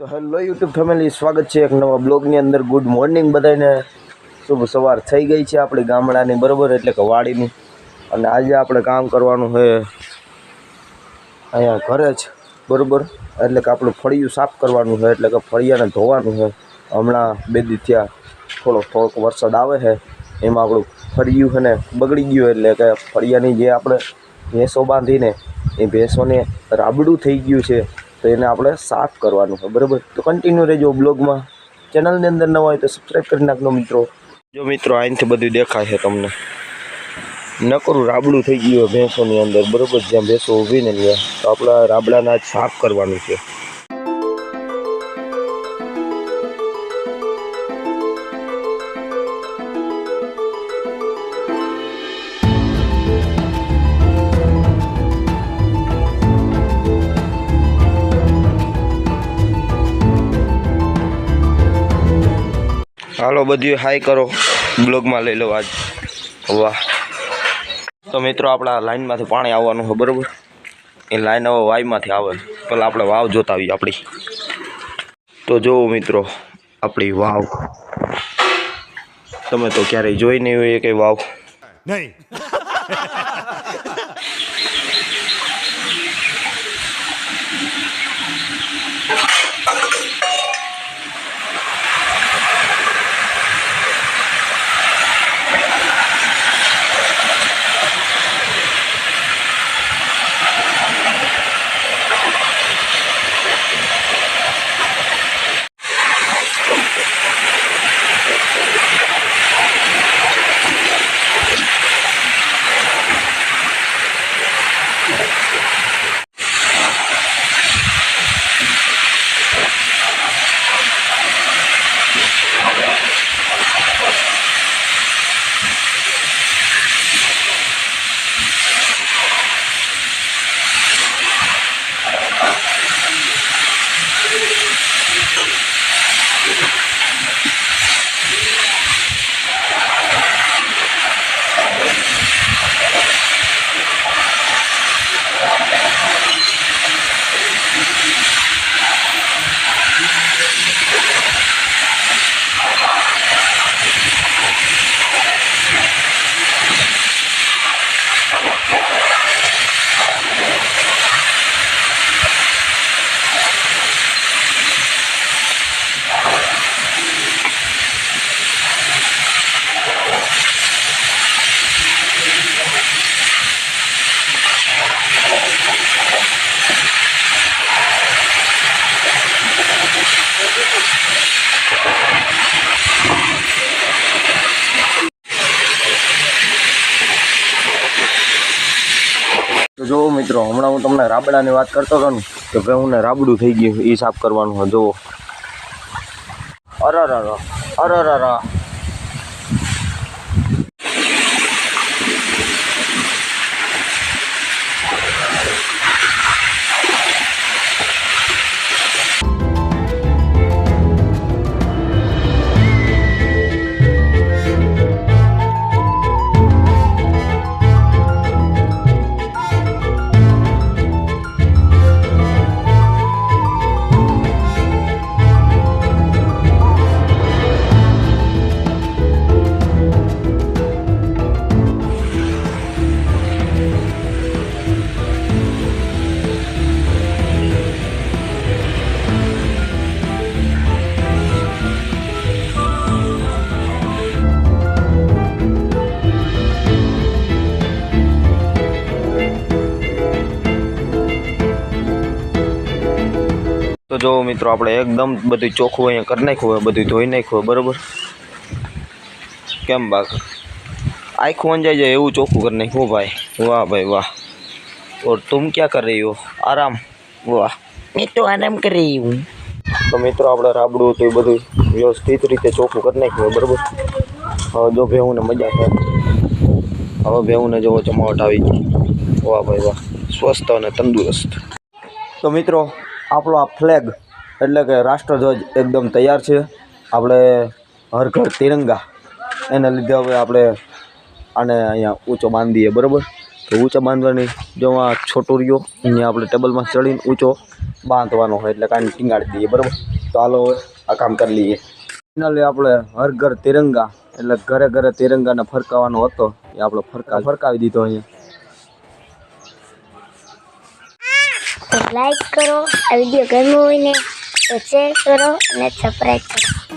તો hello YouTube family, સ્વાગત છે એક નવા બ્લોગની અંદર। ગુડ મોર્નિંગ બધાને, શુભ સવાર થઈ ગઈ છે આપણી ગામડાની, બરાબર, એટલે કે વાડીની। અને આજે આપણે કામ કરવાનું છે અહીંયા ઘરે જ, બરાબર, એટલે કે આપણું ફળિયું સાફ કરવાનું છે, એટલે કે ફળિયાને ધોવાનું છે। હમણાં 2 દી થયા થોડોક વરસાદ આવે છે, એમાં આપણું ફળિયું છે ને બગડી ગયું, એટલે કે ફળિયાની જે આપણે ભેંસો બાંધીને એ ભેંસોને રાબડું થઈ ગયું છે, તો એને આપણે સાફ કરવાનું છે, બરાબર। તો કન્ટિન્યુ રહેજો બ્લોગમાં। ચેનલની અંદર નવા હોય તો સબસ્ક્રાઈબ કરી નાખજો મિત્રો। જો મિત્રો, અહીંથી બધું દેખાય છે તમને, નકરું રાબડું થઈ ગયું હોય ભેંસોની અંદર, બરાબર, જ્યાં ભેંસો ઊભી ને ત્યાં, તો આપણે રાબડાને આજ સાફ કરવાનું છે। હાલો બધું હાઈ કરો, બ્લોગમાં લઈ લો આજ। વાહ, તો મિત્રો આપણા લાઈનમાંથી પાણી આવવાનું છે, બરાબર, એ લાઈન હવે વાવમાંથી આવે, પહેલાં આપણે વાવ જોતા આવીએ આપણી। તો જોવો મિત્રો, આપણી વાવ તમે તો ક્યારેય જોઈ નહીં હોય કે વાવ નહીં। તો જો મિત્રો, હમણાં હું તમને રાબડાની વાત કરતો હતો ને, કે ભેહુંને રાબડું થઈ ગયું, એ સાફ કરવાનું હોય। જુઓ, અરર। તો જો મિત્રો, આપણે એકદમ બધું ચોખ્ખું અહીંયા કરી નાખ્યું હોય, બધું ધોઈ નાખ્યું હોય, બરાબર, કેમ બાક આખું અંજાઈ જાય એવું ચોખ્ખું કરી નાખ્યું ભાઈ। વાહ ભાઈ વાહ। और तुम क्या कर रही हो? आराम? वाह, मैं तो आराम कर रही हूँ। તો મિત્રો, આપણે રાબડું તો એ બધું વ્યવસ્થિત રીતે ચોખ્ખું કરી નાખ્યું હોય, બરાબર। હવે જો ભેહુંને મજા છે, હવે ભેહુંને જોવો ચમાવટ આવી ગઈ। વાહ ભાઈ વાહ, સ્વસ્થ અને તંદુરસ્ત। તો મિત્રો, આપણો આ ફ્લેગ એટલે કે રાષ્ટ્રધ્વજ એકદમ તૈયાર છે। આપણે હર ઘર તિરંગા, એના લીધે હવે આપણે આને અહીંયા ઊંચો બાંધીએ, બરાબર। તો ઊંચા બાંધવાની જો આ છોટો રહ્યો અહીંયા આપણે ટેબલમાં ચડીને ઊંચો બાંધવાનો હોય એટલે કાંઈ ટીંગાડી દઈએ બરાબર. તો હાલો આ કામ કરી લઈએ. ફાઇનલી આપણે હર ઘર તિરંગા એટલે ઘરે ઘરે તિરંગાને ફરકાવવાનો હતો એ આપણે ફરકાવી દીધો અહીંયા. તો લાઈક કરો, આ વિડીયો ગમ્યો હોય ને તો શેર કરો અને સબસ્ક્રાઈબ કરો.